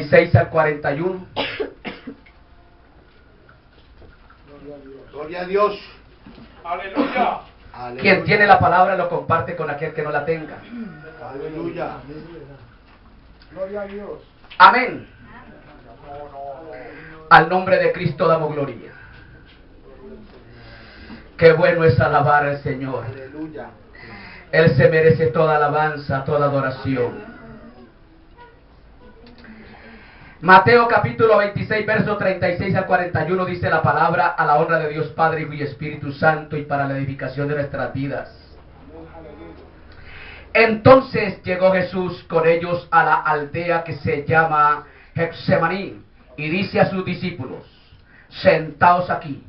36 al 41. Gloria a Dios. Aleluya. Quien tiene la palabra lo comparte con aquel que no la tenga. Aleluya. Gloria a Dios. Amén. Al nombre de Cristo damos gloria. Qué bueno es alabar al Señor. Aleluya. Él se merece toda alabanza, toda adoración. Mateo capítulo 26, verso 36 al 41 dice la palabra: a la honra de Dios Padre, Hijo y Espíritu Santo, y para la edificación de nuestras vidas. Entonces llegó Jesús con ellos a la aldea que se llama Getsemaní, y dice a sus discípulos: sentaos aquí,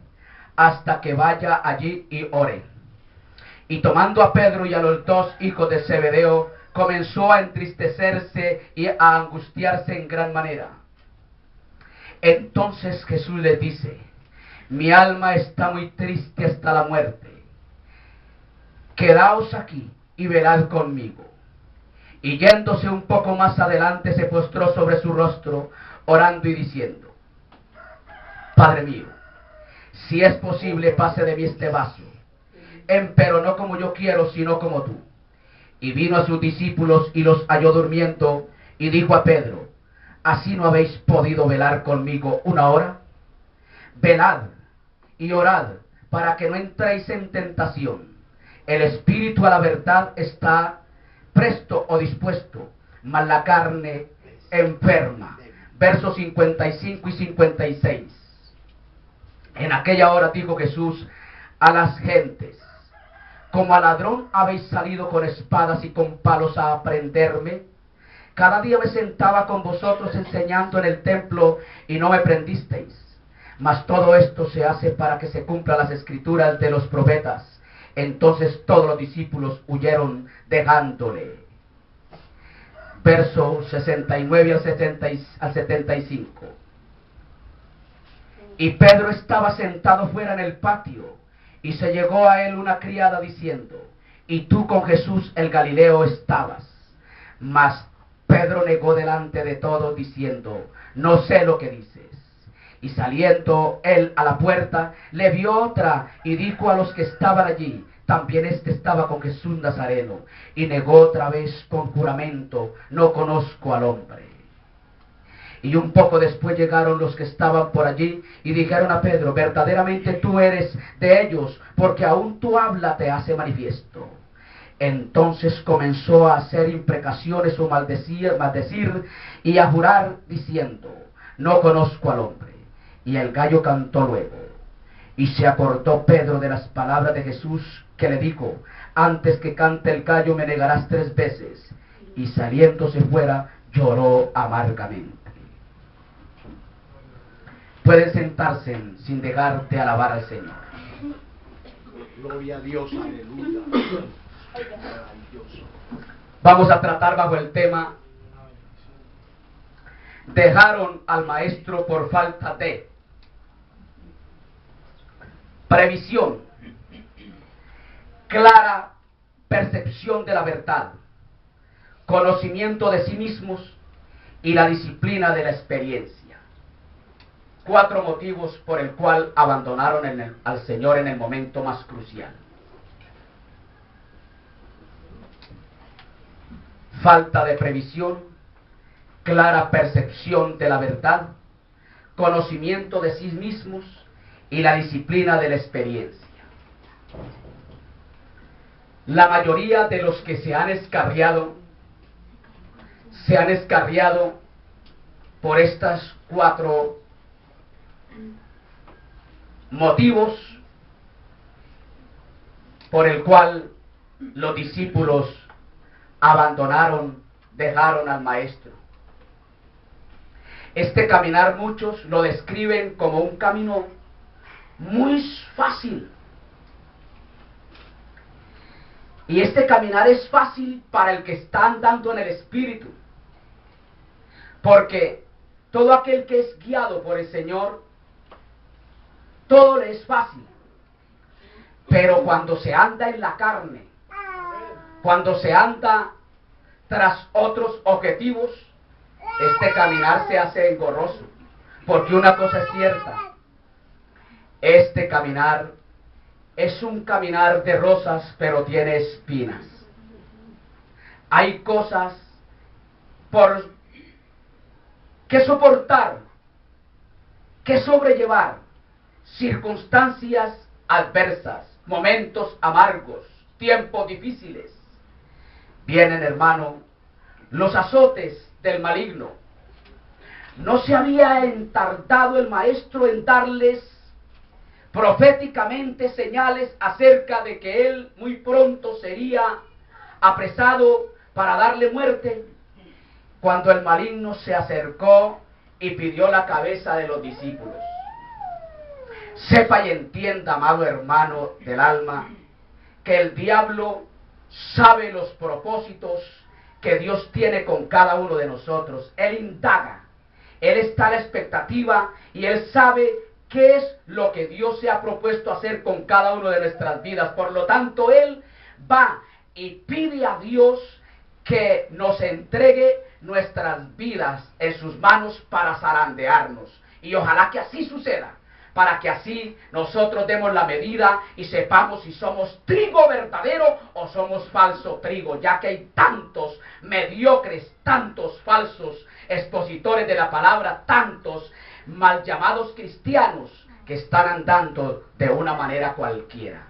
hasta que vaya allí y ore. Y tomando a Pedro y a los dos hijos de Zebedeo, comenzó a entristecerse y a angustiarse en gran manera. Entonces Jesús les dice: mi alma está muy triste hasta la muerte. Quedaos aquí y velad conmigo. Y yéndose un poco más adelante, se postró sobre su rostro, orando y diciendo: Padre mío, si es posible, pase de mí este vaso, empero no como yo quiero, sino como tú. Y vino a sus discípulos y los halló durmiendo, y dijo a Pedro: ¿así no habéis podido velar conmigo una hora? Velad y orad, para que no entréis en tentación. El espíritu a la verdad está presto o dispuesto, mas la carne enferma. Versos 55 y 56. En aquella hora dijo Jesús a las gentes: como a ladrón habéis salido con espadas y con palos a prenderme. Cada día me sentaba con vosotros enseñando en el templo y no me prendisteis. Mas todo esto se hace para que se cumplan las escrituras de los profetas. Entonces todos los discípulos huyeron dejándole. Versos 69 al 75. Y Pedro estaba sentado fuera en el patio, y se llegó a él una criada diciendo: y tú con Jesús el Galileo estabas. Mas Pedro negó delante de todos diciendo: no sé lo que dices. Y saliendo él a la puerta, le vio otra, y dijo a los que estaban allí: también este estaba con Jesús Nazareno. Y negó otra vez con juramento: no conozco al hombre. Y un poco después llegaron los que estaban por allí y dijeron a Pedro: verdaderamente tú eres de ellos, porque aún tu habla te hace manifiesto. Entonces comenzó a hacer imprecaciones o maldecir y a jurar diciendo: no conozco al hombre. Y el gallo cantó luego. Y se acordó Pedro de las palabras de Jesús, que le dijo: antes que cante el gallo me negarás 3 veces. Y saliéndose fuera lloró amargamente. Pueden sentarse sin dejar de alabar al Señor. Gloria a Dios. Aleluya. Vamos a tratar bajo el tema: dejaron al maestro por falta de previsión, clara percepción de la verdad, conocimiento de sí mismos y la disciplina de la experiencia. 4 motivos por el cual abandonaron al Señor en el momento más crucial. Falta de previsión, clara percepción de la verdad, conocimiento de sí mismos y la disciplina de la experiencia. La mayoría de los que se han escarriado por estas 4 motivos por el cual los discípulos dejaron al maestro. Este caminar muchos lo describen como un camino muy fácil. Y este caminar es fácil para el que está andando en el Espíritu. Porque todo aquel que es guiado por el Señor, todo le es fácil. Pero cuando se anda en la carne, cuando se anda tras otros objetivos, este caminar se hace engorroso, porque una cosa es cierta, este caminar es un caminar de rosas, pero tiene espinas. Hay cosas por que soportar, que sobrellevar, circunstancias adversas, momentos amargos, tiempos difíciles. Vienen, hermano, los azotes del maligno. No se había entardado el maestro en darles proféticamente señales acerca de que él muy pronto sería apresado para darle muerte, cuando el maligno se acercó y pidió la cabeza de los discípulos. Sepa y entienda, amado hermano del alma, que el diablo sabe los propósitos que Dios tiene con cada uno de nosotros. Él indaga, él está a la expectativa y él sabe qué es lo que Dios se ha propuesto hacer con cada uno de nuestras vidas. Por lo tanto, él va y pide a Dios que nos entregue nuestras vidas en sus manos para zarandearnos. Y ojalá que así suceda, para que así nosotros demos la medida y sepamos si somos trigo verdadero o somos falso trigo, ya que hay tantos mediocres, tantos falsos expositores de la palabra, tantos mal llamados cristianos que están andando de una manera cualquiera.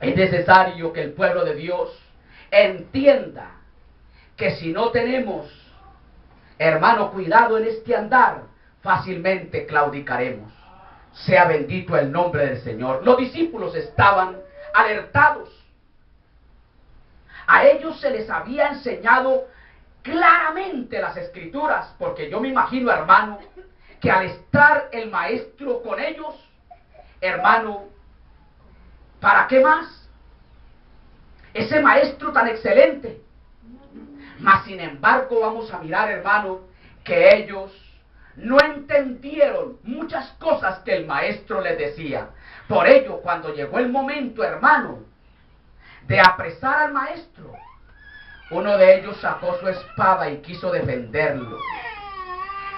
Es necesario que el pueblo de Dios entienda que si no tenemos, hermano, cuidado en este andar, fácilmente claudicaremos. Sea bendito el nombre del Señor. Los discípulos estaban alertados. A ellos se les había enseñado claramente las escrituras, porque yo me imagino, hermano, que al estar el maestro con ellos, hermano, ¿para qué más? Ese maestro tan excelente. Mas sin embargo vamos a mirar, hermano, que ellos no entendieron muchas cosas que el maestro les decía. Por ello, cuando llegó el momento, hermano, de apresar al maestro, uno de ellos sacó su espada y quiso defenderlo,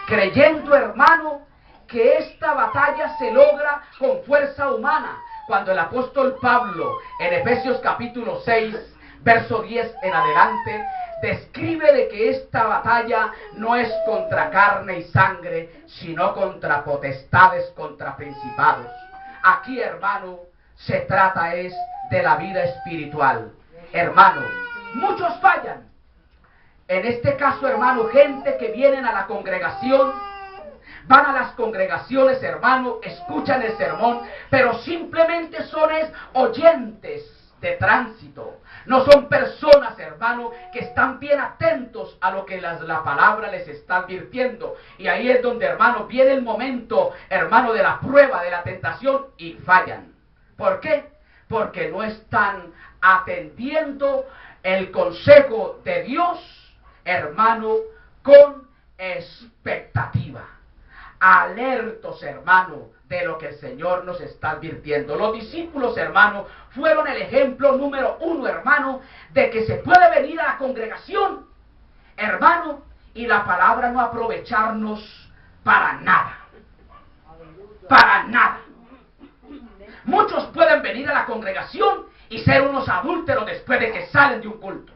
creyendo, hermano, que esta batalla se logra con fuerza humana. Cuando el apóstol Pablo, en Efesios capítulo 6, verso 10 en adelante, describe de que esta batalla no es contra carne y sangre, sino contra potestades, contra principados. Aquí, hermano, se trata es de la vida espiritual. Hermano, muchos fallan. En este caso, hermano, gente que vienen a la congregación, van a las congregaciones, hermano, escuchan el sermón, pero simplemente son oyentes de tránsito. No son personas, hermano, que están bien atentos a lo que la palabra les está advirtiendo. Y ahí es donde, hermano, viene el momento, hermano, de la prueba, de la tentación, y fallan. ¿Por qué? Porque no están atendiendo el consejo de Dios, hermano, con expectativa. Alertos, hermano, de lo que el Señor nos está advirtiendo. Los discípulos, hermano, fueron el ejemplo número uno, hermano, de que se puede venir a la congregación, hermano, y la palabra no aprovecharnos para nada. Para nada. Muchos pueden venir a la congregación y ser unos adúlteros después de que salen de un culto.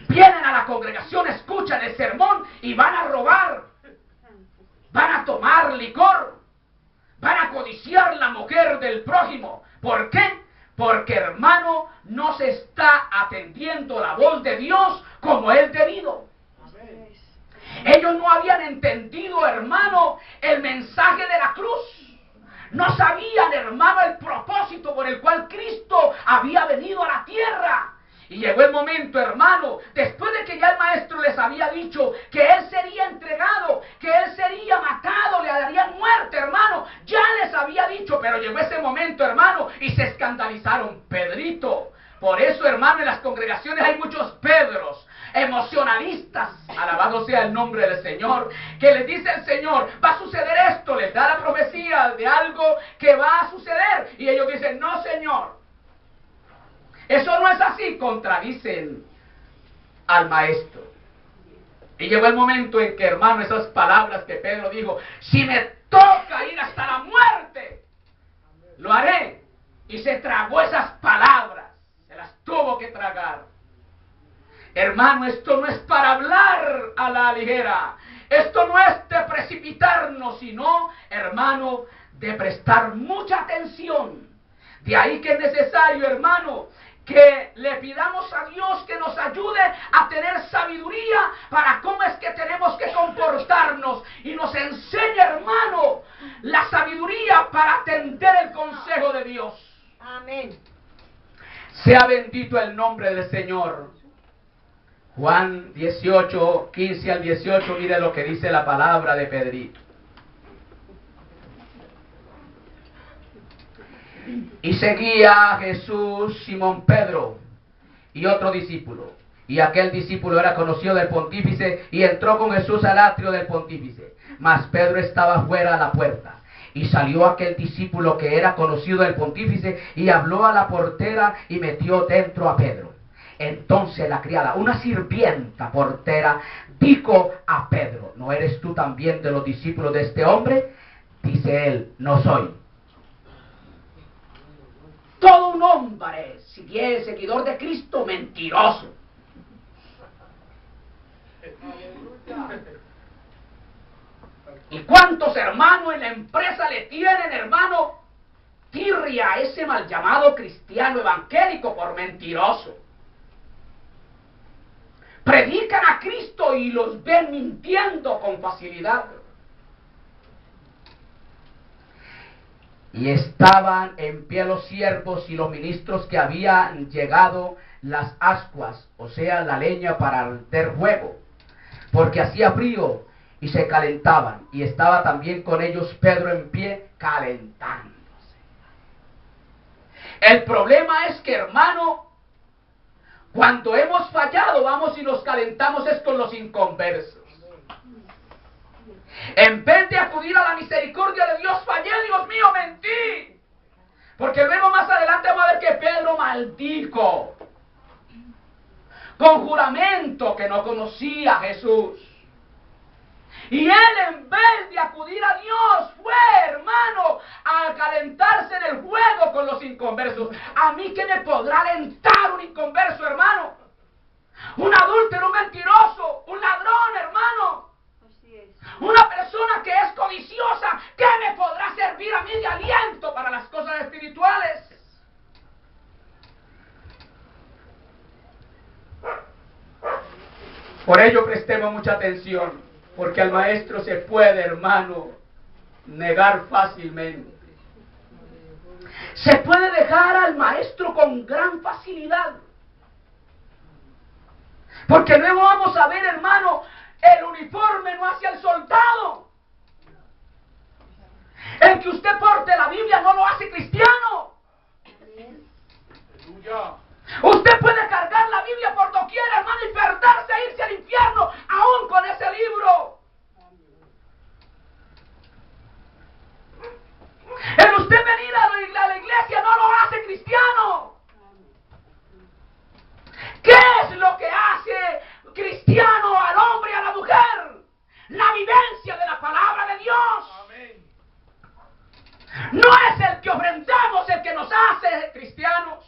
Vienen a la congregación, escuchan el sermón y van a robar, van a tomar licor, van a codiciar la mujer del prójimo. ¿Por qué? Porque, hermano, no se está atendiendo la voz de Dios como es debido. Ellos no habían entendido, hermano, el mensaje de la cruz. No sabían, hermano, el propósito por el cual Cristo había venido a la tierra. Y llegó el momento, hermano, después de que ya el maestro les había dicho que él sería entregado, que él sería matado, le darían muerte, hermano. Ya les había dicho, pero llegó ese momento, hermano, y se escandalizaron. Pedrito. Por eso, hermano, en las congregaciones hay muchos Pedros, emocionalistas, alabado sea el nombre del Señor, que les dice el Señor, va a suceder esto, les da la profecía de algo que va a suceder. Y ellos dicen, no, Señor. Eso no es así, contradicen al maestro. Y llegó el momento en que, hermano, esas palabras que Pedro dijo, si me toca ir hasta la muerte, lo haré. Y se tragó esas palabras, se las tuvo que tragar. Hermano, esto no es para hablar a la ligera. Esto no es de precipitarnos, sino, hermano, de prestar mucha atención. De ahí que es necesario, hermano, que le pidamos a Dios que nos ayude a tener sabiduría para cómo es que tenemos que comportarnos. Y nos enseñe, hermano, la sabiduría para atender el consejo de Dios. Amén. Sea bendito el nombre del Señor. Juan 18, 15 al 18, mire lo que dice la palabra de Pedrito. Y seguía a Jesús Simón Pedro y otro discípulo. Y aquel discípulo era conocido del pontífice y entró con Jesús al atrio del pontífice. Mas Pedro estaba fuera a la puerta. Y salió aquel discípulo que era conocido del pontífice y habló a la portera y metió dentro a Pedro. Entonces la criada, una sirvienta portera, dijo a Pedro, ¿no eres tú también de los discípulos de este hombre? Dice él, no soy. Todo un hombre, si es seguidor de Cristo, mentiroso. ¿Y cuántos hermanos en la empresa le tienen, hermano, tirria a ese mal llamado cristiano evangélico por mentiroso? Predican a Cristo y los ven mintiendo con facilidad. Y estaban en pie los siervos y los ministros que habían llegado las ascuas, o sea, la leña para hacer fuego, porque hacía frío y se calentaban. Y estaba también con ellos Pedro en pie calentándose. El problema es que, hermano, cuando hemos fallado, vamos y nos calentamos es con los inconversos. En vez de acudir a la misericordia de Dios, fallé, Dios mío, mentí. Porque luego más adelante vamos a ver que Pedro maldijo con juramento que no conocía a Jesús. Y él, en vez de acudir a Dios, fue, hermano, a calentarse en el fuego con los inconversos. ¿A mí qué me podrá alentar un inconverso, hermano? Un adúltero, un mentiroso, un ladrón, hermano. Así es. Una persona que es codiciosa, ¿qué me podrá servir a mí de aliento para las cosas espirituales? Por ello prestemos mucha atención, porque al maestro se puede, hermano, negar fácilmente. Se puede dejar al maestro con gran facilidad. Porque luego vamos a ver, hermano, el uniforme no hace al soldado. El que usted porte la Biblia no lo hace cristiano. Aleluya. Usted puede cargar la Biblia por doquier, hermano, y perderse e irse al infierno, aún con ese libro. El usted venir a la iglesia no lo hace cristiano. ¿Qué es lo que hace cristiano al hombre y a la mujer? La vivencia de la palabra de Dios. Amén. No es el que ofrendamos el que nos hace cristianos.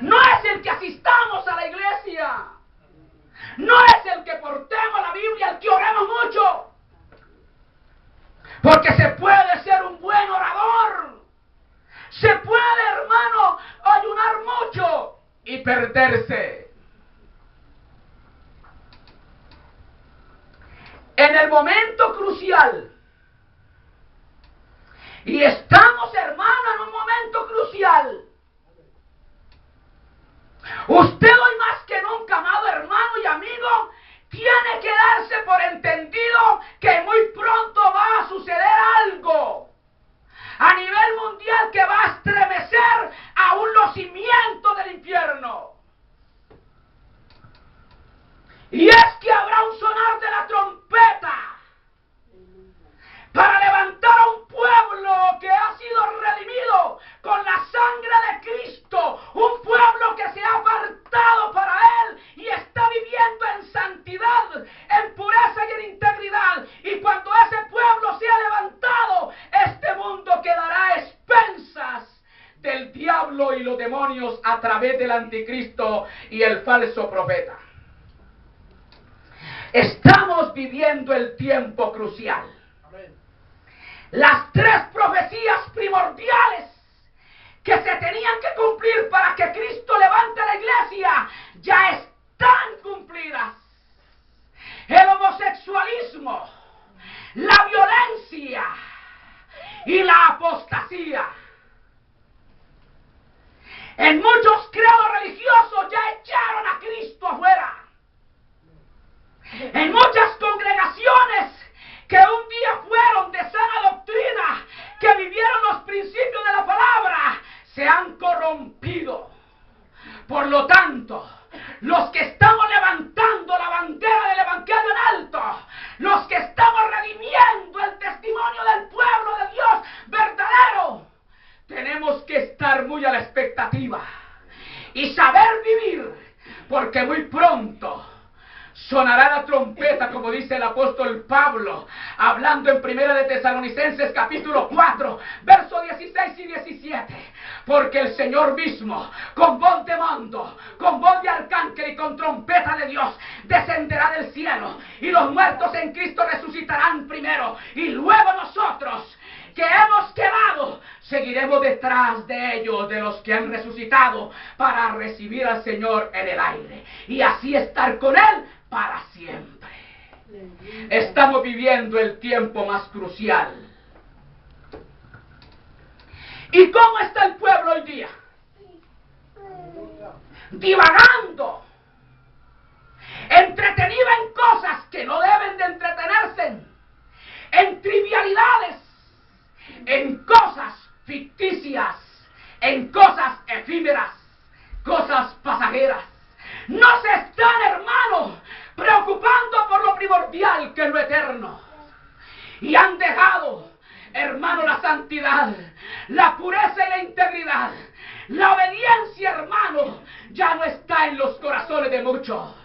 No es el que asistamos a la iglesia. No es el que portemos la Biblia, el que oremos mucho. Porque se puede ser un buen orador. Se puede, hermano, ayunar mucho y perderse. En el momento crucial. Y estamos, hermano, en un momento crucial. Usted hoy más que nunca, amado hermano y amigo, tiene que darse por entendido que muy pronto va a suceder algo a nivel mundial que va a estremecer aún los cimientos del infierno. Y es que habrá un sonar de la trompeta para levantar a un pueblo que ha sido redimido con la sangre de Cristo, un pueblo que se ha apartado para Él y está viviendo en santidad demonios a través del anticristo y el falso profeta. Estamos viviendo el tiempo crucial. Las 3 profecías primordiales que se tenían que cumplir para que Cristo levante la iglesia ya están cumplidas. El homosexualismo, la violencia y la apostasía. En muchos credos religiosos ya echaron a Cristo afuera. En muchas congregaciones que un día fueron de sana doctrina, que vivieron los principios de la palabra, se han corrompido. Por lo tanto, los que estamos levantando la bandera del evangelio en alto, los que estamos redimiendo el testimonio del pueblo de Dios verdadero, tenemos que estar muy a la expectativa y saber vivir, porque muy pronto sonará la trompeta, como dice el apóstol Pablo, hablando en 1 de Tesalonicenses capítulo 4, versos 16 y 17. Porque el Señor mismo, con voz de mando, con voz de arcángel y con trompeta de Dios, descenderá del cielo, y los muertos en Cristo resucitarán primero, y luego nosotros, que hemos quedado, seguiremos detrás de ellos, de los que han resucitado, para recibir al Señor en el aire, y así estar con Él para siempre. Estamos viviendo el tiempo más crucial. ¿Y cómo está el pueblo hoy día? Divagando, entretenida en cosas que no deben de entretenerse, en trivialidades, en cosas ficticias, en cosas efímeras, cosas pasajeras. No se están, hermanos, preocupando por lo primordial, que es lo eterno. Y han dejado, hermano, la santidad, la pureza y la integridad. La obediencia, hermano, ya no está en los corazones de muchos.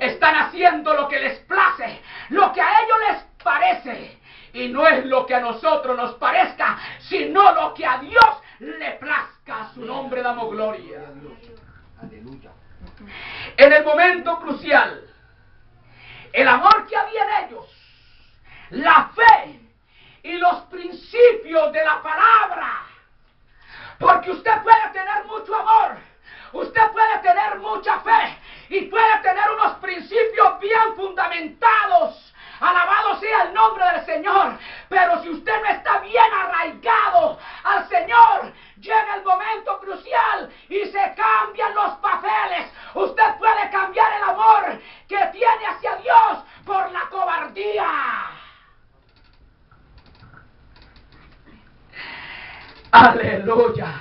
Están haciendo lo que les place, lo que a ellos les parece. Y no es lo que a nosotros nos parezca, sino lo que a Dios le plazca. A su nombre damos gloria. Aleluya. En el momento crucial, el amor que había en ellos, la fe y los principios de la palabra. Porque usted puede tener mucho amor, usted puede tener mucha fe y puede tener unos principios bien fundamentados. Alabado sea el nombre del Señor. Pero si usted no está bien arraigado al Señor, llega el momento crucial y se cambian los papeles. Usted puede cambiar el amor que tiene hacia Dios por la cobardía. Aleluya.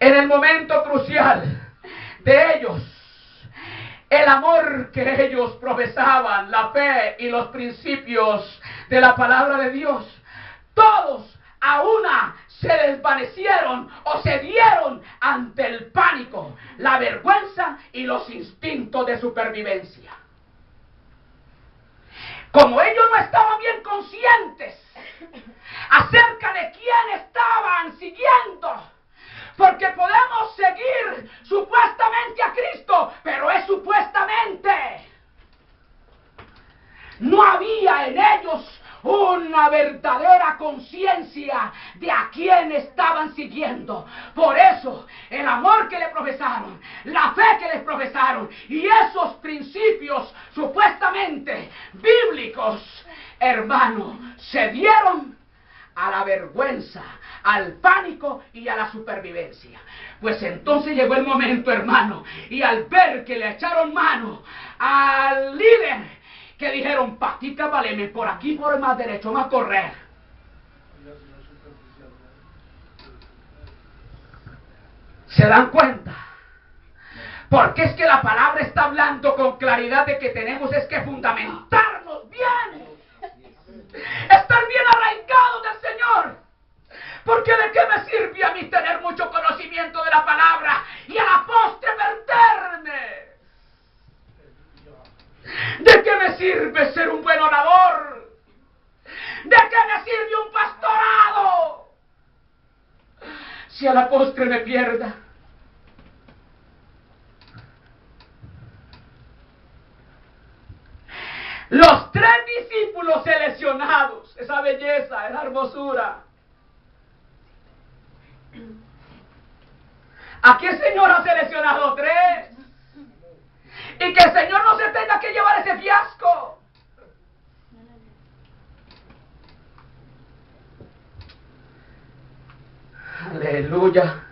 En el momento crucial de ellos, el amor que ellos profesaban, la fe y los principios de la palabra de Dios, todos a una se desvanecieron o se dieron ante el pánico, la vergüenza y los instintos de supervivencia. Como ellos no estaban bien conscientes acerca de quién estaban siguiendo, porque podemos seguir supuestamente a Cristo, pero es supuestamente. No había en ellos una verdadera conciencia de a quién estaban siguiendo. Por eso, el amor que le profesaron, la fe que les profesaron y esos principios supuestamente bíblicos, hermano, se dieron a la vergüenza, al pánico y a la supervivencia. Pues entonces llegó el momento, hermano, y al ver que le echaron mano al líder, que dijeron, patica, valeme, por aquí por más derecho, más correr. ¿Se dan cuenta? Porque es que la palabra está hablando con claridad de que tenemos es que fundamentarnos bien. Estar bien arraigados del Señor. Porque de qué me sirve a mí tener mucho conocimiento de la palabra y a la postre perderme. ¿De qué me sirve ser un buen orador? ¿De qué me sirve un pastorado si a la postre me pierda? Los 3 discípulos seleccionados, esa belleza, esa hermosura. Aquí el Señor ha seleccionado 3. Y que el Señor no se tenga que llevar ese fiasco. Aleluya.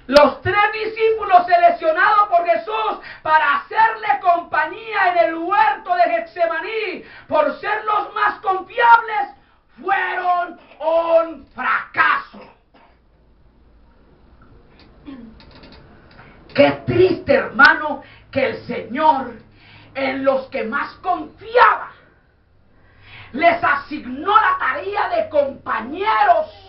Los 3 discípulos seleccionados por Jesús para hacerle compañía en el huerto de Getsemaní, por ser los más confiables, fueron un fracaso. Qué triste, hermano, que el Señor, en los que más confiaba, les asignó la tarea de compañeros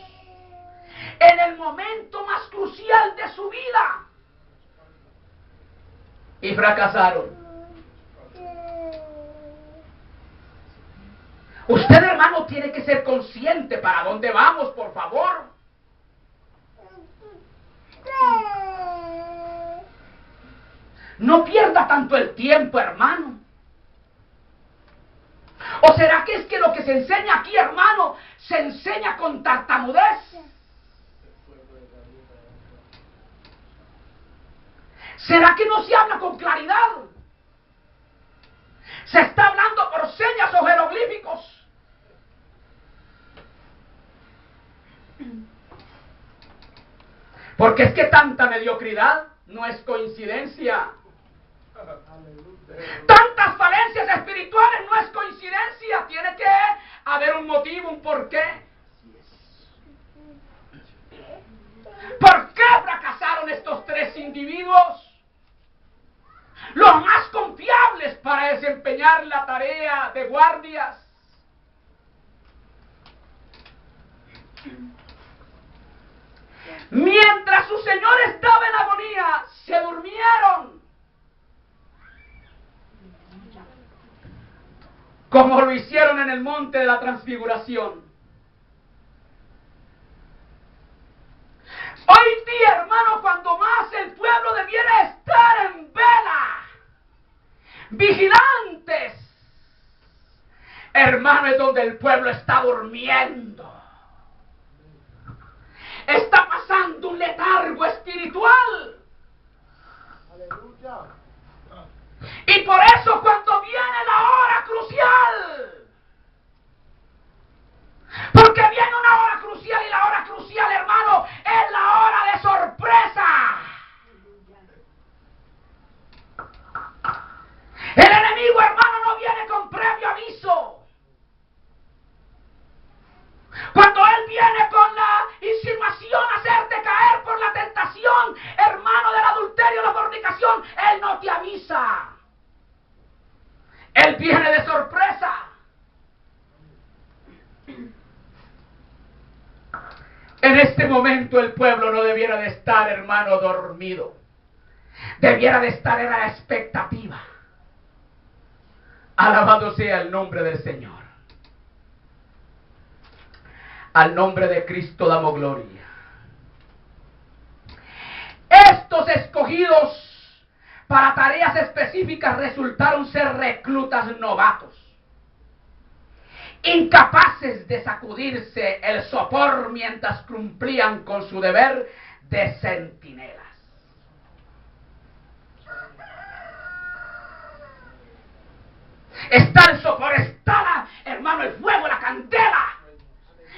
en el momento más crucial de su vida. Y fracasaron. Usted, hermano, tiene que ser consciente para dónde vamos, por favor. No pierda tanto el tiempo, hermano. ¿O será que es que lo que se enseña aquí, hermano, se enseña con tartamudez? ¿Será que no se habla con claridad? ¿Se está hablando por señas o jeroglíficos? Porque es que tanta mediocridad no es coincidencia. Tantas falencias espirituales no es coincidencia. Tiene que haber un motivo, un porqué. ¿Por qué fracasaron estos 3 individuos? Los más confiables para desempeñar la tarea de guardias. Mientras su Señor estaba en agonía, se durmieron. Como lo hicieron en el monte de la transfiguración. Hoy día, hermano, cuando más el pueblo debiera estar en vela, vigilantes, hermano, es donde el pueblo está durmiendo. Está pasando un letargo espiritual. Aleluya. Y por eso cuando viene la hora crucial, porque viene una hora crucial, y la hora crucial, hermano, es la hora de sorpresa. El enemigo, hermano, no viene con previo aviso. Cuando él viene con la insinuación a hacerte caer por la tentación, hermano, del adulterio, la fornicación, él no te avisa. Él viene de sorpresa. En este momento el pueblo no debiera de estar, hermano, dormido. Debiera de estar en la expectativa. Alabado sea el nombre del Señor. Al nombre de Cristo damos gloria. Estos escogidos para tareas específicas resultaron ser reclutas novatos, incapaces de sacudirse el sopor mientras cumplían con su deber de centinelas. Está el sopor, está hermano, el fuego, la candela,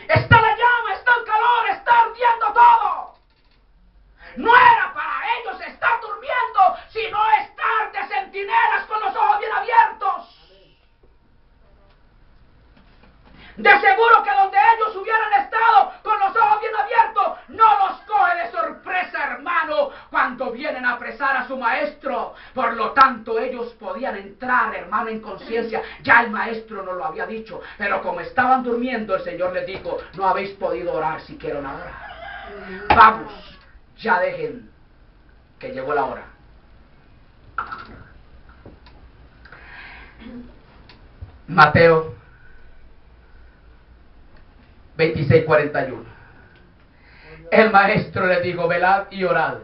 está la llama, está el calor, está ardiendo todo. No era para ellos estar durmiendo, sino estar de centinelas con los ojos bien abiertos. De seguro que donde ellos hubieran estado con los ojos bien abiertos, no los coge de sorpresa, hermano, cuando vienen a apresar a su maestro. Por lo tanto, ellos podían entrar, hermano, en conciencia. Ya el maestro nos lo había dicho, pero como estaban durmiendo, el Señor les dijo: no habéis podido orar siquiera una hora. Vamos, ya dejen que llegó la hora. Mateo 26:41. El maestro le dijo: velad y orad,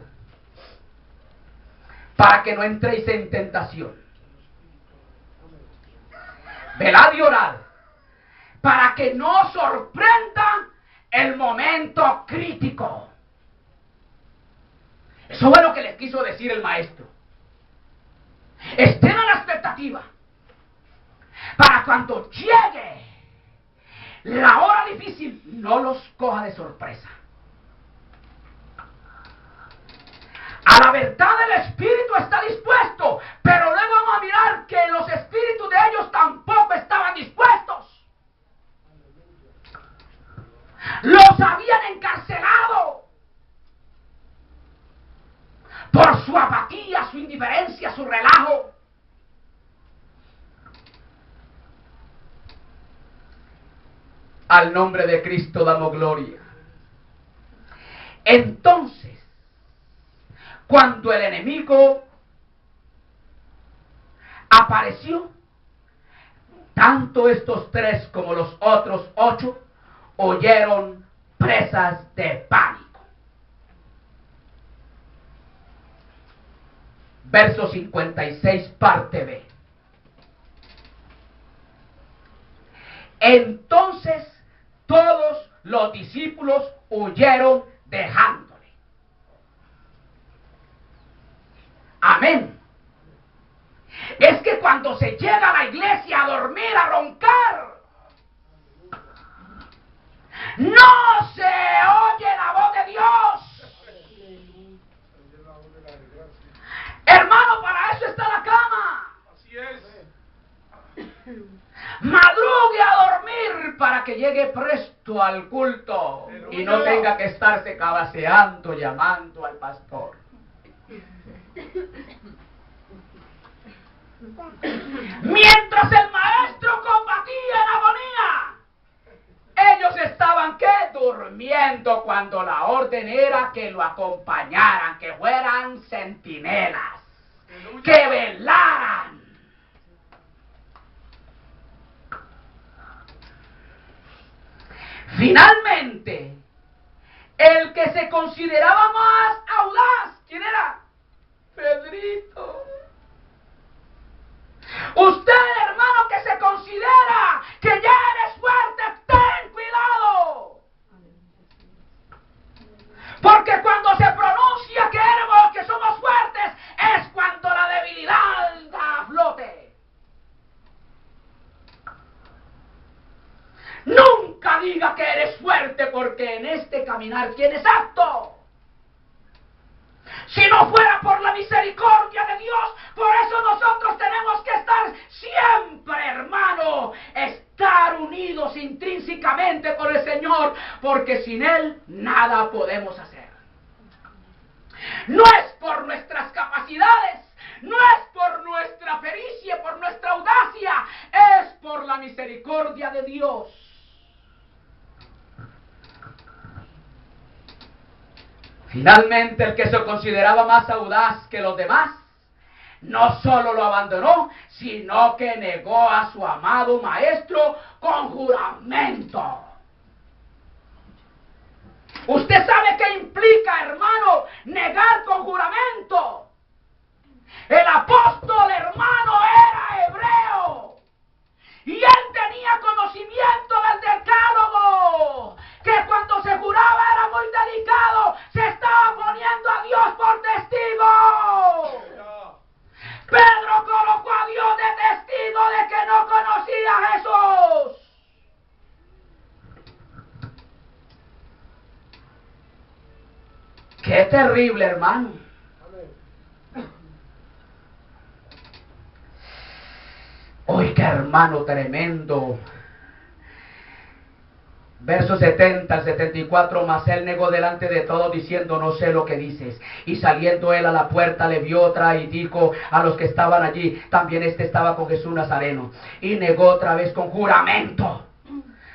para que no entréis en tentación. de orar para que no sorprenda el momento crítico. Eso fue lo que les quiso decir el maestro. Estén a la expectativa para cuando llegue la hora difícil no los coja de sorpresa. A la verdad el espíritu está dispuesto, pero luego vamos a mirar que los espíritus de ellos tampoco estaban dispuestos. Los habían encarcelado por su apatía, su indiferencia, su relajo. Al nombre de Cristo damos gloria. Entonces, cuando el enemigo apareció, tanto estos 3 como los otros 8 oyeron presas de pánico. Verso 56, parte B. Entonces todos los discípulos huyeron dejándole. Amén. Es que cuando se llega a la iglesia a dormir, a roncar, no se oye la voz de Dios. Hermano, para eso está la cama. Así es. Madrugue a dormir para que llegue presto al culto y no tenga que estarse cabeceando llamando al pastor. Mientras el maestro combatía en agonía, ellos estaban ¿qué? Durmiendo, cuando la orden era que lo acompañaran, que fueran centinelas, que velaran. Finalmente, el que se consideraba más audaz, ¿quién era? Pedrito. Usted, hermano, que se considera que ya eres fuerte, ten cuidado. Porque cuando se pronuncia que somos fuertes, es cuando la debilidad da a flote. Nunca diga que eres fuerte, porque en este caminar tienes apto. Si no fuera por la misericordia de Dios, por eso nosotros tenemos que estar siempre, hermano, estar unidos intrínsecamente con el Señor, porque sin Él nada podemos hacer. No es por nuestras capacidades, no es por nuestra pericia, por nuestra audacia, es por la misericordia de Dios. Finalmente, el que se consideraba más audaz que los demás, no solo lo abandonó, sino que negó a su amado maestro con juramento. ¿Usted sabe qué implica, hermano, negar con juramento? El apóstol, hermano, era hebreo. Y él tenía conocimiento del decálogo, que cuando se juraba era muy delicado, se estaba poniendo a Dios por testigo. Pedro colocó a Dios de testigo de que no conocía a Jesús. Qué terrible, hermano. Oiga, hermano, tremendo. Verso 70 al 74, mas él negó delante de todos, diciendo, no sé lo que dices. Y saliendo él a la puerta, le vio otra y dijo a los que estaban allí, también estaba con Jesús Nazareno. Y negó otra vez con juramento,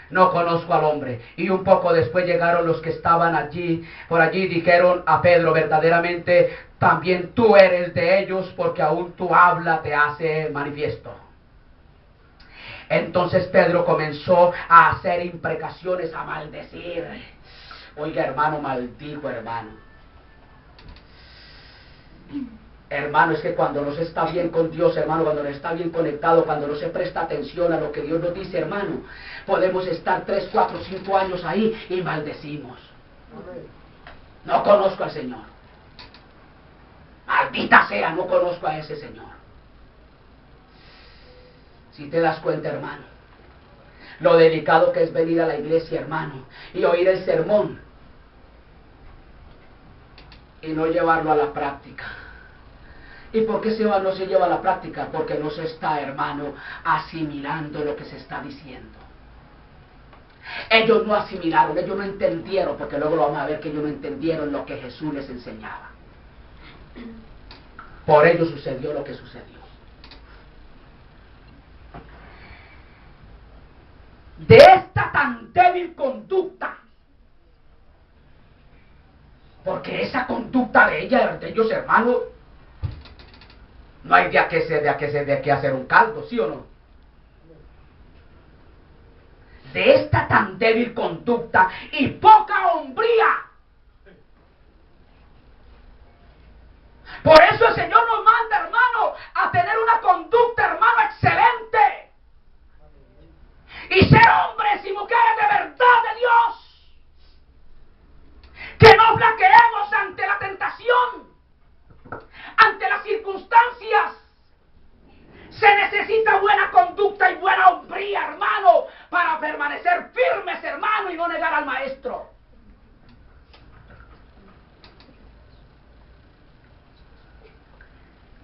no conozco al hombre. Y un poco después llegaron los que estaban allí, por allí, dijeron a Pedro, verdaderamente también tú eres de ellos, porque aún tu habla te hace manifiesto. Entonces Pedro comenzó a hacer imprecaciones, a maldecir. Oiga, hermano, maldijo, hermano. Hermano, es que cuando no se está bien con Dios, hermano, cuando no está bien conectado, cuando no se presta atención a lo que Dios nos dice, hermano, podemos estar 3, 4, 5 años ahí y maldecimos. No conozco al Señor. Maldita sea, no conozco a ese Señor. Si te das cuenta, hermano, lo delicado que es venir a la iglesia, hermano, y oír el sermón y no llevarlo a la práctica. ¿Y por qué no se lleva a la práctica? Porque no se está, hermano, asimilando lo que se está diciendo. Ellos no asimilaron, ellos no entendieron, porque luego lo vamos a ver que ellos no entendieron lo que Jesús les enseñaba. Por ello sucedió lo que sucedió. De esta tan débil conducta, porque esa conducta de ellos, hermano, no hay de qué hacer un caldo, ¿sí o no? De esta tan débil conducta y poca hombría. Por eso el Señor nos manda, hermano, a tener una conducta, hermano, excelente. Y ser hombres y mujeres de verdad de Dios. Que no flaqueemos ante la tentación, ante las circunstancias. Se necesita buena conducta y buena hombría, hermano, para permanecer firmes, hermano, y no negar al Maestro.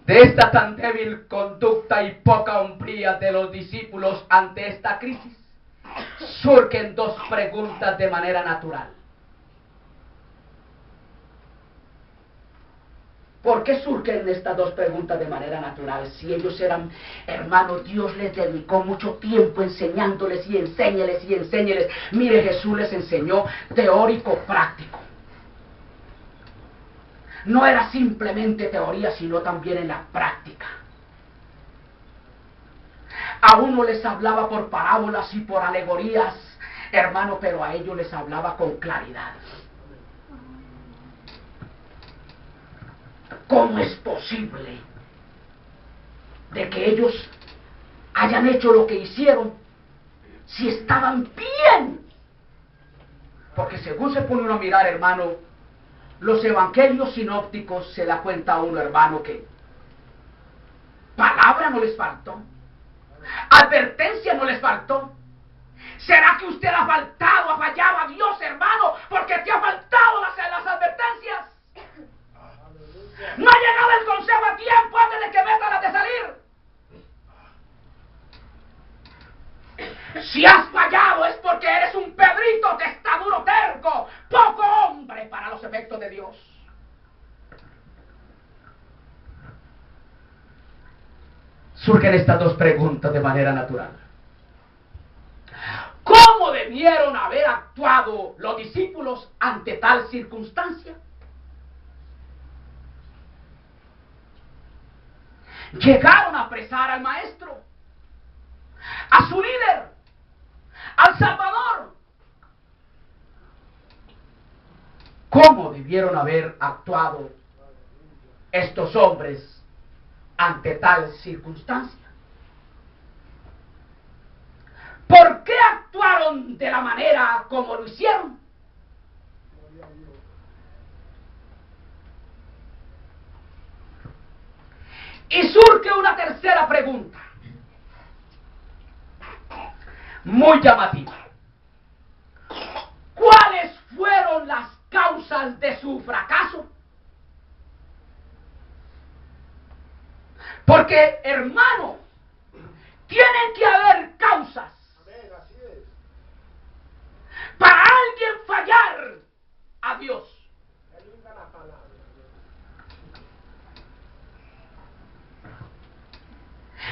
De esta tan débil conducta y poca hombría de los discípulos ante esta crisis, surgen dos preguntas de manera natural. ¿Por qué surgen estas dos preguntas de manera natural? Si ellos eran, hermanos, Dios les dedicó mucho tiempo enseñándoles y enséñeles y enséñeles. Mire, Jesús les enseñó teórico, práctico. No era simplemente teoría, sino también en la práctica. A uno les hablaba por parábolas y por alegorías, hermano, pero a ellos les hablaba con claridad. ¿Cómo es posible de que ellos hayan hecho lo que hicieron si estaban bien? Porque según se pone uno a mirar, hermano, los evangelios sinópticos, se da cuenta uno, hermano, que palabra no les faltó, advertencia no les faltó. ¿Será que usted ha fallado a Dios, hermano, porque te ha faltado las advertencias? No ha llegado el consejo a tiempo antes de que metan las de salir. Si has fallado es porque eres un Pedrito, testaduro, terco, poco hombre para los efectos de Dios. Surgen estas dos preguntas de manera natural. ¿Cómo debieron haber actuado los discípulos ante tal circunstancia? Llegaron a apresar al Maestro, a su líder, al Salvador. ¿Cómo debieron haber actuado estos hombres ante tal circunstancia? ¿Por qué actuaron de la manera como lo hicieron? Y surge una tercera pregunta, muy llamativa. ¿Cuáles fueron las causas de su fracaso? Porque, hermano, tienen que haber causas para alguien fallar a Dios.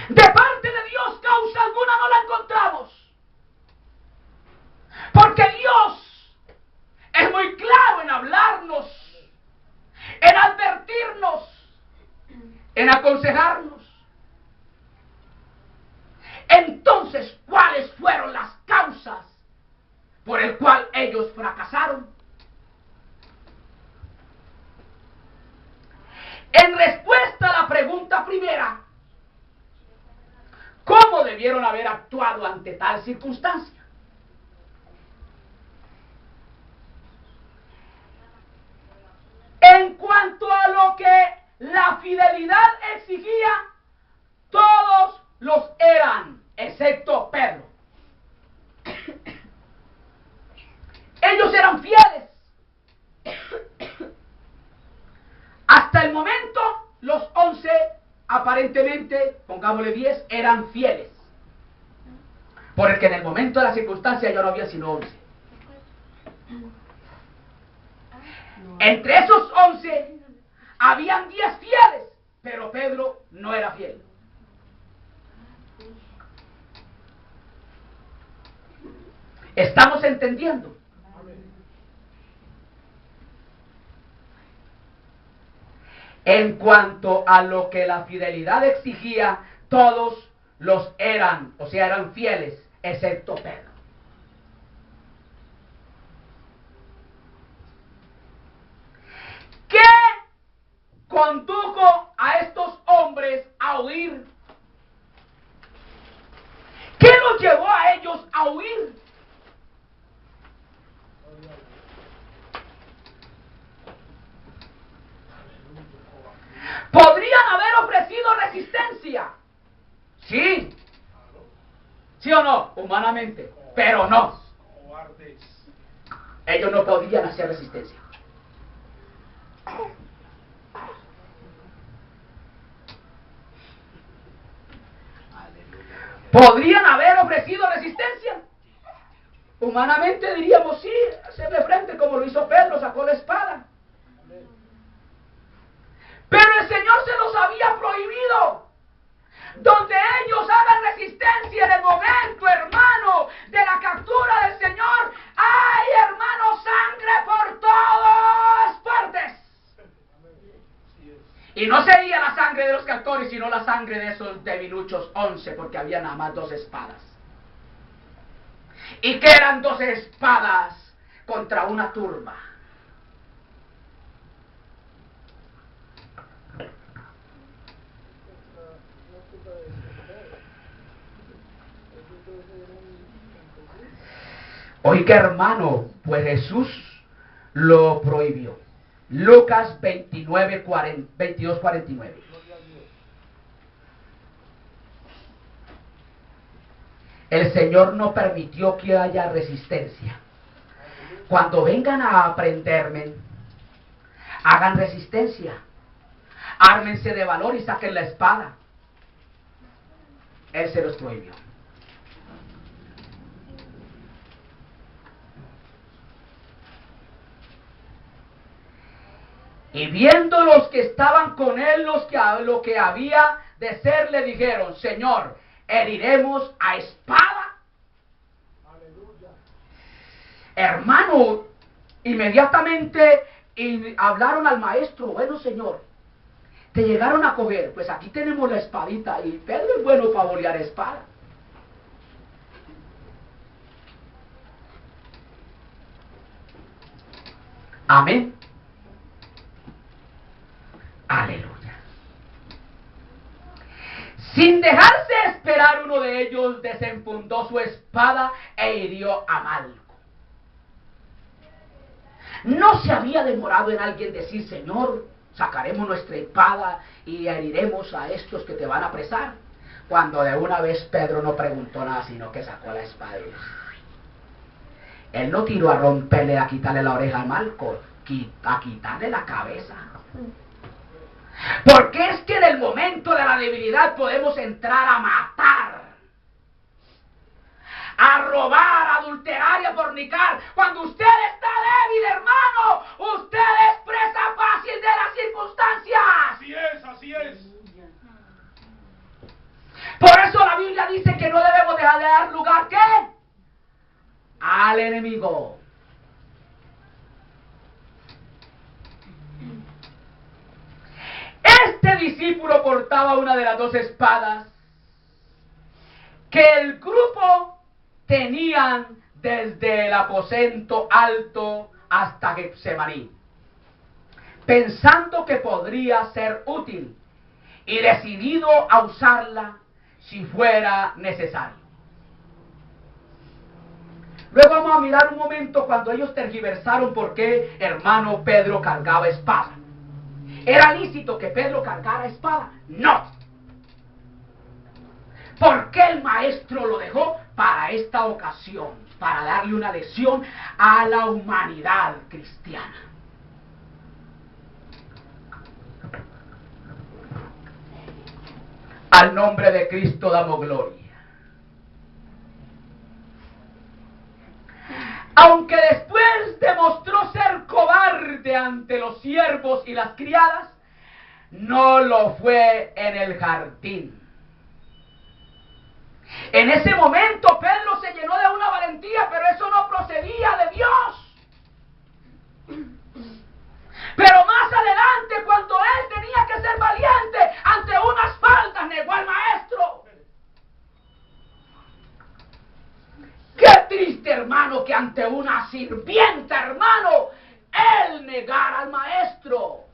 De parte de Dios, causa alguna no la encontramos. Porque Dios es muy claro en hablarnos, en advertirnos, en aconsejarnos. Entonces, ¿cuáles fueron las causas por el cual ellos fracasaron? En respuesta actuado ante tal circunstancia. En cuanto a lo que la fidelidad exigía, todos los eran, excepto Pedro. Ellos eran fieles. Hasta el momento, los 11, aparentemente, pongámosle 10, eran fieles. Porque en el momento de la circunstancia ya no había sino 11. Entre esos 11, habían 10 fieles, pero Pedro no era fiel. ¿Estamos entendiendo? En cuanto a lo que la fidelidad exigía, todos los eran, o sea, eran fieles, excepto Pedro. ¿Qué condujo a estos hombres a huir? ¿Qué los llevó a ellos a huir? ¿Podrían haber ofrecido resistencia? Sí. ¿Sí o no? Humanamente. Pero no. Ellos no podían hacer resistencia. ¿Podrían haber ofrecido resistencia? Humanamente diríamos, sí, hacerle frente como lo hizo Pedro, sacó la espada. Pero el Señor se los había prohibido. Donde ellos hagan resistencia en el momento, hermano, de la captura del Señor, ¡ay, hermano, sangre por todas partes! Y no sería la sangre de los captores, sino la sangre de esos debiluchos 11, porque había nada más 2 espadas. ¿Y qué eran 12 espadas contra una turba? Oiga, hermano, pues Jesús lo prohibió. Lucas 22:49. El Señor no permitió que haya resistencia. Cuando vengan a aprenderme, hagan resistencia. Ármense de valor y saquen la espada. Él se los prohibió. Y viendo los que estaban con él lo que había de ser, le dijeron: Señor, ¿heriremos a espada? Aleluya. Hermano, inmediatamente hablaron al maestro: bueno, Señor, te llegaron a coger, pues aquí tenemos la espadita, y Pedro es bueno para bolear espada. Amén. Aleluya. Sin dejarse esperar, uno de ellos desenfundó su espada e hirió a Malco. No se había demorado en alguien decir: Señor, sacaremos nuestra espada y heriremos a estos que te van a apresar. Cuando de una vez Pedro no preguntó nada, sino que sacó la espada. Él no tiró a romperle, a quitarle la oreja a Malco, a quitarle la cabeza. Porque es que en el momento de la debilidad podemos entrar a matar, a robar, a adulterar y a fornicar. Cuando usted está débil, hermano, usted es presa fácil de las circunstancias. Así es, así es. Por eso la Biblia dice que no debemos dejar de dar lugar, ¿qué? Al enemigo. Este discípulo portaba una de las 2 espadas que el grupo tenían desde el aposento alto hasta Getsemaní, pensando que podría ser útil y decidido a usarla si fuera necesario. Luego vamos a mirar un momento cuando ellos tergiversaron por qué, hermano, Pedro cargaba espada. ¿Era lícito que Pedro cargara espada? No. ¿Por qué el maestro lo dejó? Para esta ocasión, para darle una lección a la humanidad cristiana. Al nombre de Cristo damos gloria. Aunque después demostró ser cobarde ante los siervos y las criadas, no lo fue en el jardín. En ese momento Pedro se llenó de una valentía, pero eso no procedía de Dios. Pero más adelante, cuando él tenía que ser valiente ante unas faltas, negó al maestro. Qué triste, hermano, que ante una sirvienta, hermano, él negara al maestro.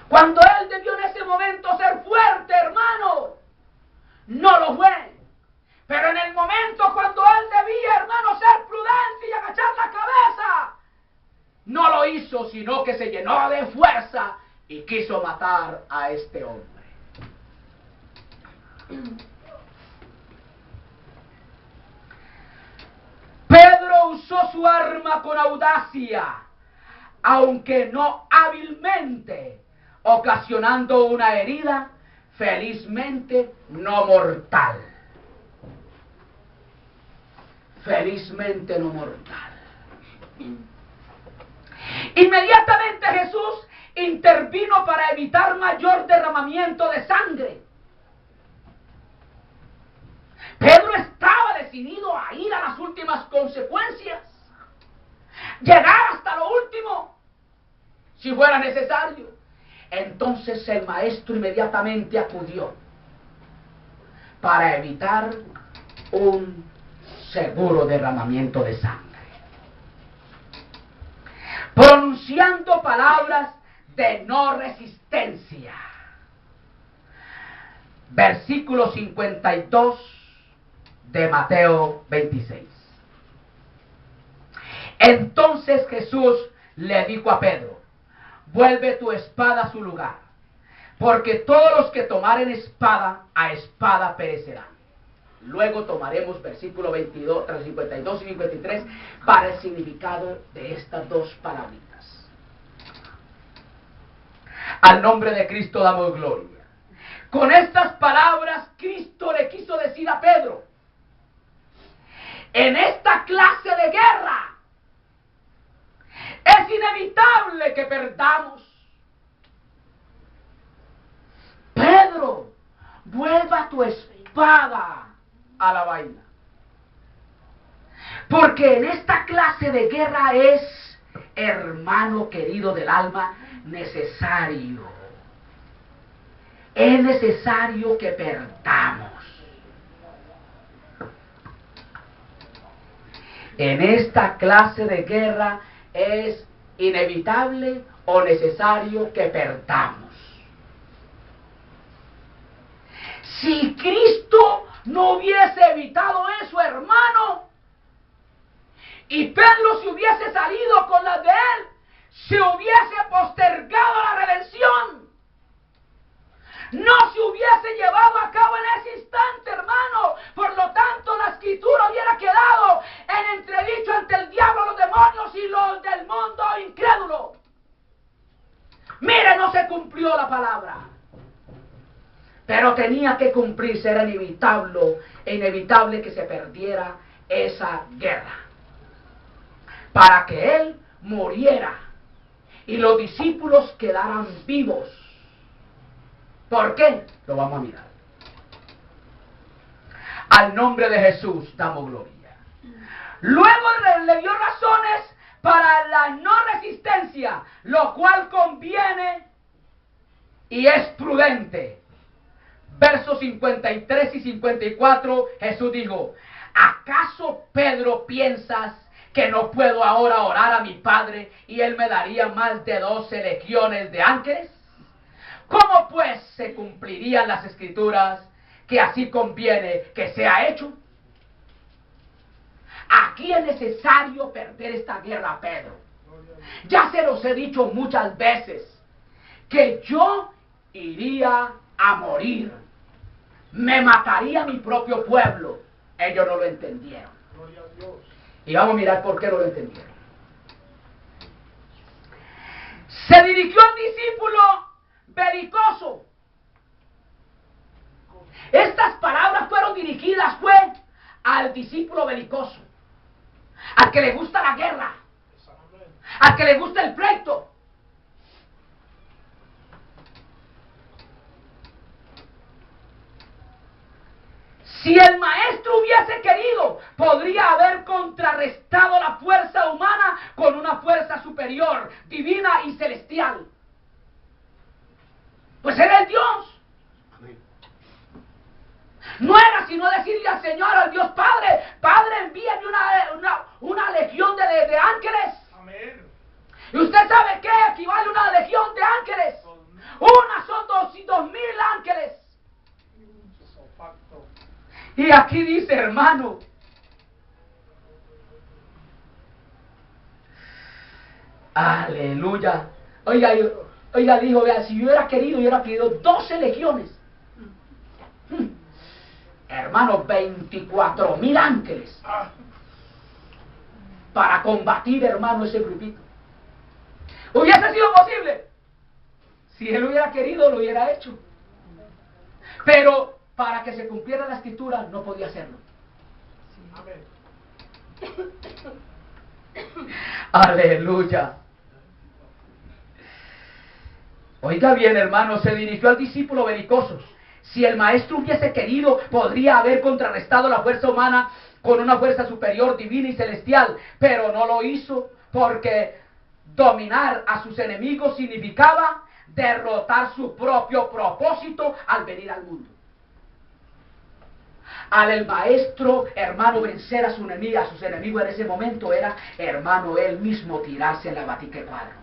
Cuando él debió en ese momento ser fuerte, hermano, no lo fue. Pero en el momento cuando él debía, hermano, ser prudente y agachar la cabeza, no lo hizo, sino que se llenó de fuerza y quiso matar a este hombre. Pedro usó su arma con audacia, aunque no hábilmente, ocasionando una herida, felizmente no mortal. Felizmente no mortal. Inmediatamente Jesús intervino para evitar mayor derramamiento de sangre. Pedro estaba decidido a ir a las últimas consecuencias, llegar hasta lo último, si fuera necesario. Entonces el maestro inmediatamente acudió para evitar un seguro derramamiento de sangre, pronunciando palabras de no resistencia. Versículo 52 de Mateo 26. Entonces Jesús le dijo a Pedro: vuelve tu espada a su lugar, porque todos los que tomaren espada, a espada perecerán. Luego tomaremos versículo 22, 52 y 53 para el significado de estas dos palabritas. Al nombre de Cristo damos gloria. Con estas palabras Cristo le quiso decir a Pedro: en esta clase de guerra es inevitable que perdamos. Pedro, vuelva tu espada a la vaina. Porque en esta clase de guerra es, hermano querido del alma, necesario. Es necesario que perdamos. En esta clase de guerra es inevitable o necesario que perdamos. Si Cristo no hubiese evitado eso, hermano, y Pedro se hubiese salido con las de él, se hubiese postergado la redención. No se hubiese llevado a cabo en ese instante, hermano. Por lo tanto, la escritura hubiera quedado en entredicho ante el diablo, los demonios y los del mundo incrédulo. Mire, no se cumplió la palabra. Pero tenía que cumplirse, era inevitable que se perdiera esa guerra. Para que él muriera y los discípulos quedaran vivos. ¿Por qué? Lo vamos a mirar. Al nombre de Jesús damos gloria. Luego le dio razones para la no resistencia, lo cual conviene y es prudente. Versos 53 y 54, Jesús dijo: ¿acaso, Pedro, piensas que no puedo ahora orar a mi Padre y Él me daría más de 12 legiones de ángeles? ¿Cómo pues se cumplirían las escrituras que así conviene que sea hecho? aquí es necesario perder esta guerra, Pedro. Ya se los he dicho muchas veces, que yo iría a morir. Me mataría mi propio pueblo. Ellos no lo entendieron. Gloria a Dios. Y vamos a mirar por qué no lo entendieron. Se dirigió al discípulo belicoso. Estas palabras fueron dirigidas, fue al discípulo belicoso, al que le gusta la guerra, al que le gusta el pleito. Si el maestro hubiese querido, podría haber contrarrestado la fuerza humana con una fuerza superior, divina y celestial. Pues era el Dios. No era sino decirle al Señor, al Dios Padre: Padre, envíame una legión de ángeles. Amén. ¿Y usted sabe qué equivale una legión de ángeles? Una son 2.000 ángeles. Y aquí dice, hermano, aleluya. Oiga, dijo, vea, si yo hubiera pedido 12 legiones. Hermano, 24.000 ángeles para combatir, hermano, ese grupito. Hubiese sido posible. Si él hubiera querido, lo hubiera hecho. Pero para que se cumpliera la escritura, no podía hacerlo. Amén. Aleluya. Oiga bien, hermano, se dirigió al discípulo belicoso. Si el maestro hubiese querido, podría haber contrarrestado la fuerza humana con una fuerza superior, divina y celestial, pero no lo hizo, porque dominar a sus enemigos significaba derrotar su propio propósito al venir al mundo. Al el maestro, hermano, vencer a sus enemigos en ese momento era, hermano, él mismo tirarse en la batica de cuadro.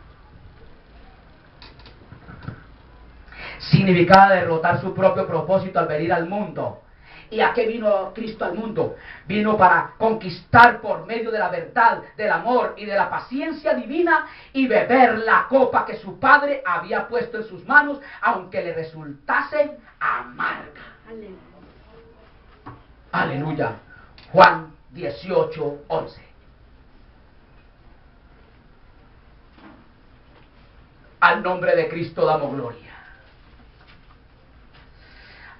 Significaba derrotar su propio propósito al venir al mundo. ¿Y a qué vino Cristo al mundo? Vino para conquistar por medio de la verdad, del amor y de la paciencia divina, y beber la copa que su Padre había puesto en sus manos, aunque le resultase amarga. Aleluya. Juan 18:11. Al nombre de Cristo damos gloria.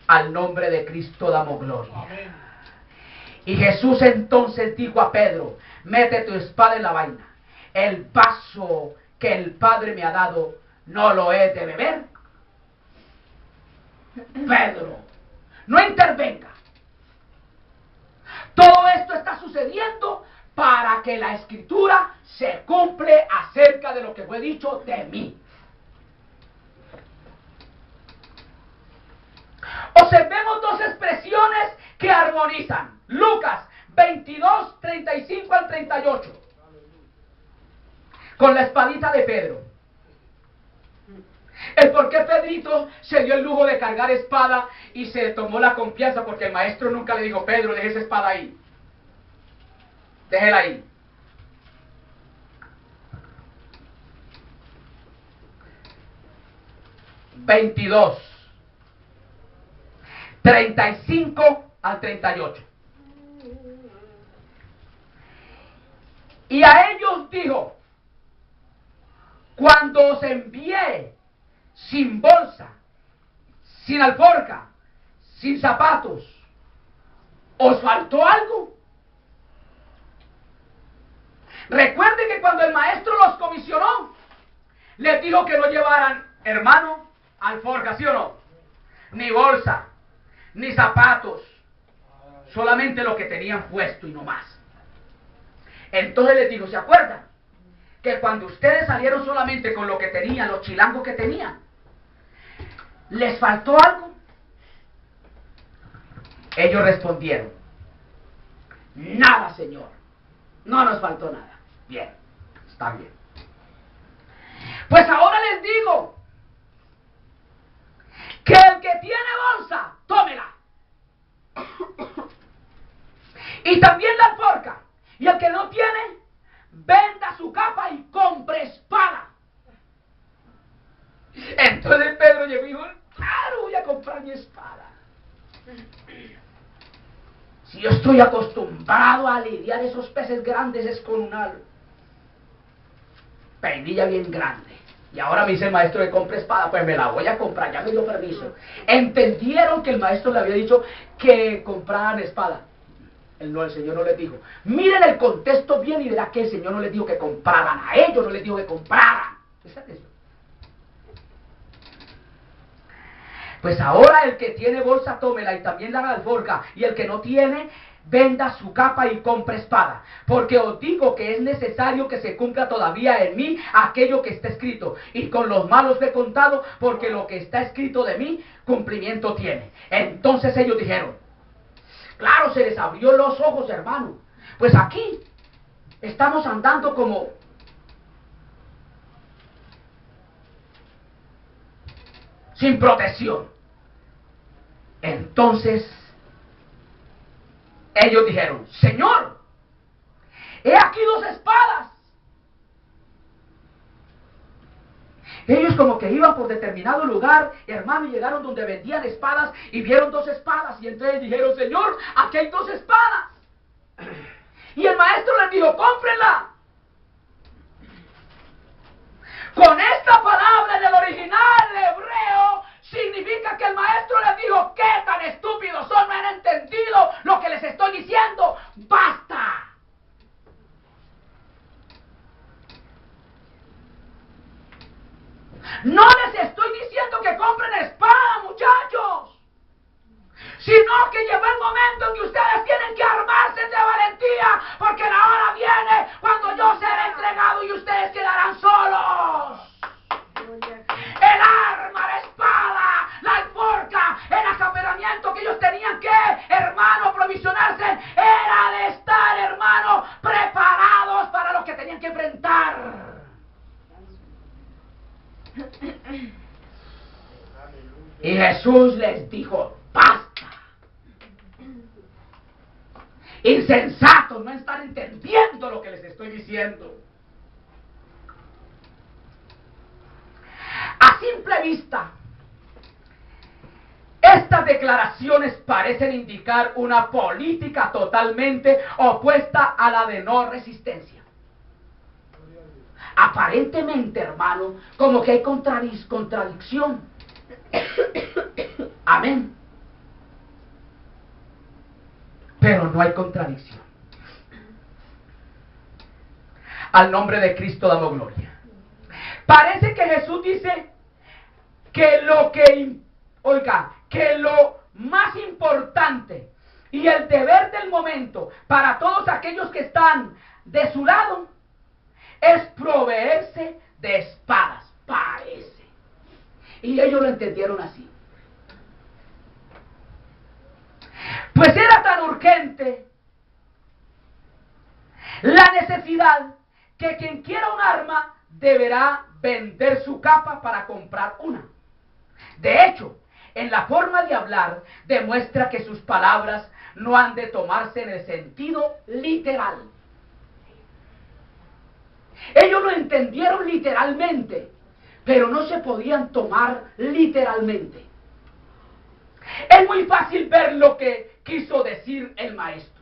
Al nombre de Cristo damos gloria. Amén. Y Jesús entonces dijo a Pedro: mete tu espada en la vaina. El vaso que el Padre me ha dado, ¿no lo he de beber? Pedro, no intervenga. Todo esto está sucediendo para que la escritura se cumple acerca de lo que fue dicho de mí. Observemos dos expresiones que armonizan. Lucas 22, 35 al 38. Con la espadita de Pedro. El por qué Pedrito se dio el lujo de cargar espada y se tomó la confianza, porque el maestro nunca le dijo: Pedro, deje esa espada ahí. Déjela ahí. ...22... 35 al 38. Y a ellos dijo: cuando os envié sin bolsa, sin alforja, sin zapatos, ¿os faltó algo? Recuerde que cuando el maestro los comisionó, les dijo que no llevaran, hermano, alforja, ¿sí o no? Ni bolsa, ni zapatos, solamente lo que tenían puesto y no más. Entonces les digo: ¿se acuerdan? Que cuando ustedes salieron solamente con lo que tenían, los chilangos que tenían, ¿les faltó algo? Ellos respondieron: nada, Señor, no nos faltó nada. Bien, está bien. Pues ahora les digo que el que tiene bolsa, tómela. Y también la alforja. Y el que no tiene, venda su capa y compre espada. Entonces Pedro llegó y dijo, claro, voy a comprar mi espada. Si yo estoy acostumbrado a lidiar esos peces grandes es con una peinilla bien grande. Y ahora me dice el maestro que compre espada, pues me la voy a comprar, ya me dio permiso. Entendieron que el maestro le había dicho que compraran espada. El Señor no les dijo. Miren el contexto bien y verá que el Señor no les dijo que compraran. A ellos no les dijo que compraran. ¿Presta atención? Pues ahora el que tiene bolsa, tómela y también la alforja. Y el que no tiene, venda su capa y compre espada. Porque os digo que es necesario que se cumpla todavía en mí aquello que está escrito. Y con los malos he contado, porque lo que está escrito de mí, cumplimiento tiene. Entonces ellos dijeron, claro, se les abrió los ojos, hermano. Pues aquí estamos andando como sin protección. Entonces ellos dijeron, Señor, he aquí 2 espadas. Ellos como que iban por determinado lugar, hermano, y llegaron donde vendían espadas y vieron 2 espadas. Y entonces dijeron, Señor, aquí hay 2 espadas. Y el maestro les dijo, cómprenla. Con esta palabra en el original hebreo significa que el maestro les dijo, qué tan estúpidos son, no han entendido lo que les estoy diciendo. ¡Basta! No les estoy diciendo que compren espada, muchachos, sino que llegó el momento en que ustedes tienen que armarse de valentía, porque la hora viene cuando yo seré entregado y ustedes quedarán solos. El arma, la espada, la alforja, el acaparamiento que ellos tenían que, hermano, provisionarse, era de estar, hermano, preparados para lo que tenían que enfrentar. Y Jesús les dijo, basta. Insensatos, no están entendiendo lo que les estoy diciendo. A simple vista, estas declaraciones parecen indicar una política totalmente opuesta a la de no resistencia. Aparentemente, hermano, como que hay contradicción. Amén. Pero no hay contradicción. Al nombre de Cristo damos gloria. Parece que Jesús dice que que lo más importante y el deber del momento para todos aquellos que están de su lado es proveerse de espadas. Parece. Y ellos lo entendieron así. Pues era tan urgente la necesidad que quien quiera un arma deberá vender su capa para comprar una. De hecho, en la forma de hablar demuestra que sus palabras no han de tomarse en el sentido literal. Ellos lo entendieron literalmente, pero no se podían tomar literalmente. Es muy fácil ver lo que quiso decir el maestro.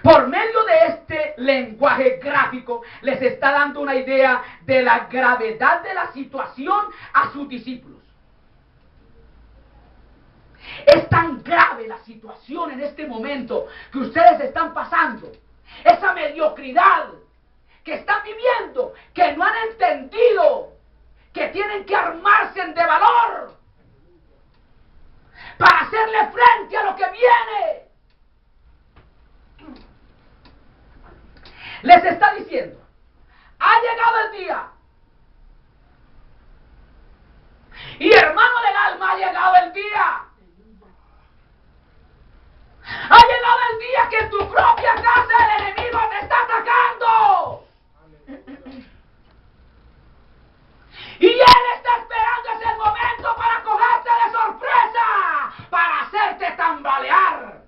Por medio de este lenguaje gráfico les está dando una idea de la gravedad de la situación a sus discípulos. Es tan grave la situación en este momento que ustedes están pasando, esa mediocridad que están viviendo, que no han entendido que tienen que armarse de valor para hacerle frente a lo que viene. Les está diciendo, ha llegado el día. Y hermano del alma, ha llegado el día. Ha llegado el día que en tu propia casa el enemigo te está atacando. Y él está esperando ese momento para cogerte de sorpresa, para hacerte tambalear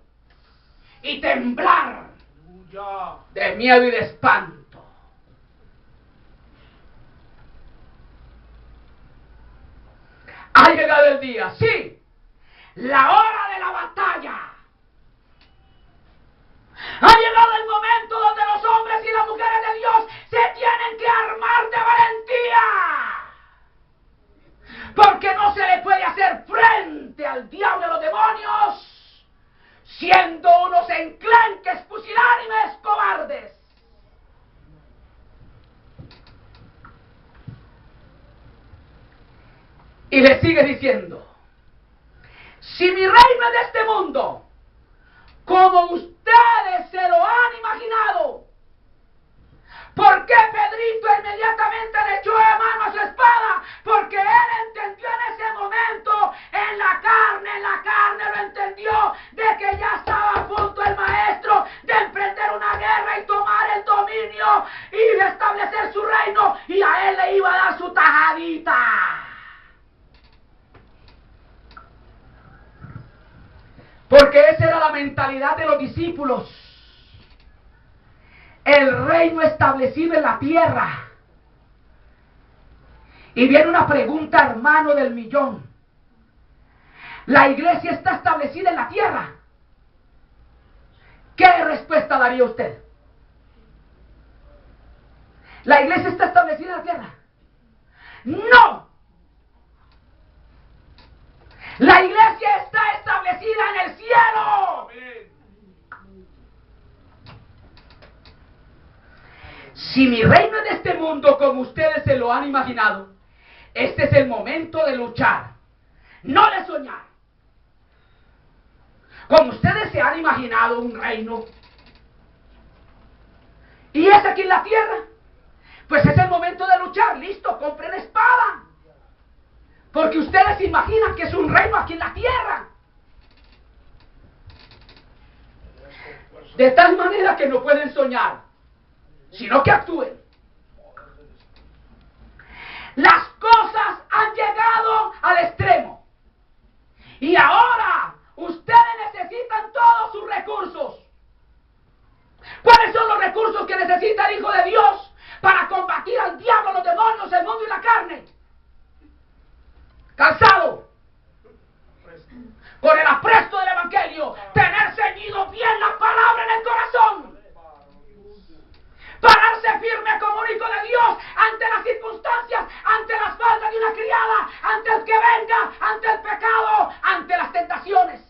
y temblar. Aleluya. de miedo y de espanto. Ha llegado el día, sí, la hora de la batalla. Ha llegado el momento donde los hombres y las mujeres de Dios se tienen que armar de valentía. Porque no se le puede hacer frente al diablo y a los demonios siendo unos enclenques, pusilánimes, cobardes. Y le sigue diciendo, si mi reino es de este mundo, como ustedes se lo han imaginado, ¿por qué Pedrito inmediatamente le echó de mano a su espada? Porque él entendió en ese momento, en la carne lo entendió, de que ya estaba a punto el maestro de emprender una guerra y tomar el dominio y establecer su reino, y a él le iba a dar su tajadita. Porque esa era la mentalidad de los discípulos. El reino establecido en la tierra. Y viene una pregunta, hermano, del millón. ¿La iglesia está establecida en la tierra? ¿Qué respuesta daría usted? ¿La iglesia está establecida en la tierra? ¡No! La iglesia está establecida en el cielo. Si mi reino es de este mundo como ustedes se lo han imaginado, este es el momento de luchar, no de soñar. Como ustedes se han imaginado un reino, y es aquí en la tierra, pues es el momento de luchar. Listo, compren espada. Porque ustedes se imaginan que es un reino aquí en la tierra. De tal manera que no pueden soñar, sino que actúen. Las cosas han llegado al extremo. Y ahora ustedes necesitan todos sus recursos. ¿Cuáles son los recursos que necesita el Hijo de Dios para combatir al diablo, los demonios, el mundo y la carne? Calzado, con el apresto del evangelio, tener ceñido bien la palabra en el corazón, pararse firme como un hijo de Dios ante las circunstancias, ante las faltas de una criada, ante el que venga, ante el pecado, ante las tentaciones.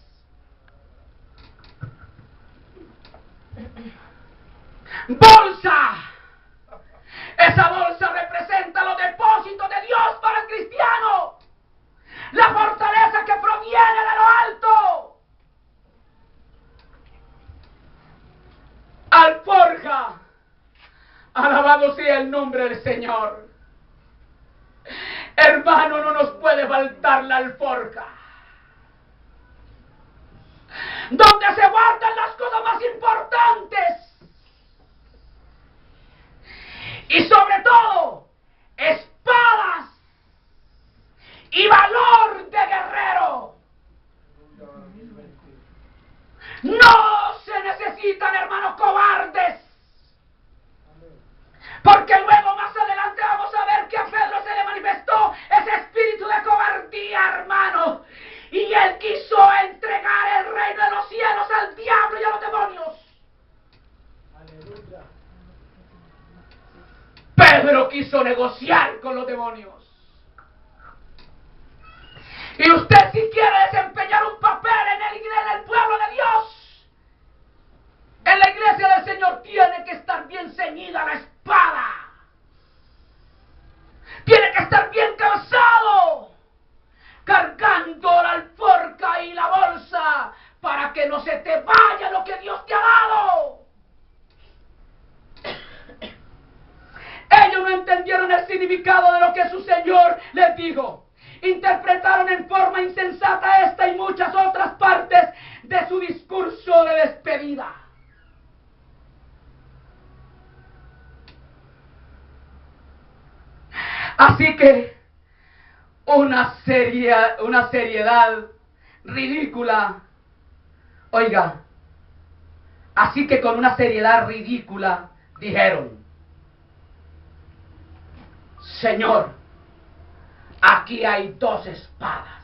Bolsa. Esa bolsa representa los depósitos de Dios para el cristiano. La fortaleza que proviene de lo alto. Alforja. Alabado sea el nombre del Señor. Hermano, no nos puede faltar la alforja. Donde se guardan las cosas más importantes. Y sobre todo, espadas y valor de guerrero. No se necesitan, hermanos, cobardes. Porque luego más adelante vamos a ver que a Pedro se le manifestó ese espíritu de cobardía, hermano. Y él quiso entregar el reino de los cielos al diablo y a los demonios. Aleluya. Pedro quiso negociar con los demonios. Y usted, si quiere desempeñar un papel en el pueblo de Dios, en la iglesia del Señor, tiene que estar bien ceñida la espada. Tiene que estar bien calzado, cargando la alforja y la bolsa, para que no se te vaya lo que Dios te ha dado. Ellos no entendieron el significado de lo que su Señor les dijo. Interpretaron en forma insensata esta y muchas otras partes de su discurso de despedida. Así que una seriedad ridícula. Oiga, Así que con una seriedad ridícula dijeron: Señor, aquí hay 2 espadas.